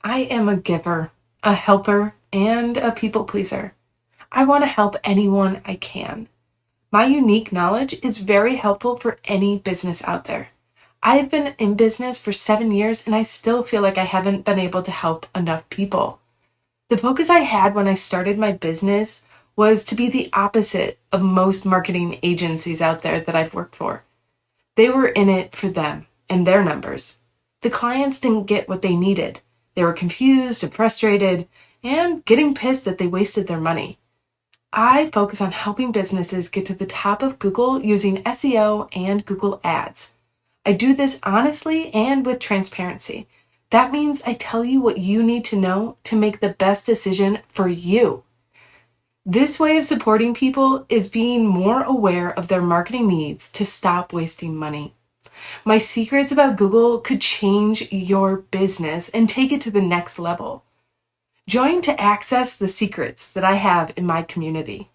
I am a giver, a helper, and a people pleaser. I want to help anyone I can. My unique knowledge is very helpful for any business out there. I have been in business for 7 years and I still feel like I haven't been able to help enough people. The focus I had when I started my business was to be the opposite of most marketing agencies out there that I've worked for. They were in it for them and their numbers. The clients didn't get what they needed. They were confused and frustrated and getting pissed that they wasted their money. I focus on helping businesses get to the top of Google using SEO and Google Ads. I do this honestly and with transparency. That means I tell you what you need to know to make the best decision for you. This way of supporting people is being more aware of their marketing needs to stop wasting money. My secrets about Google could change your business and take it to the next level. Join to access the secrets that I have in my community.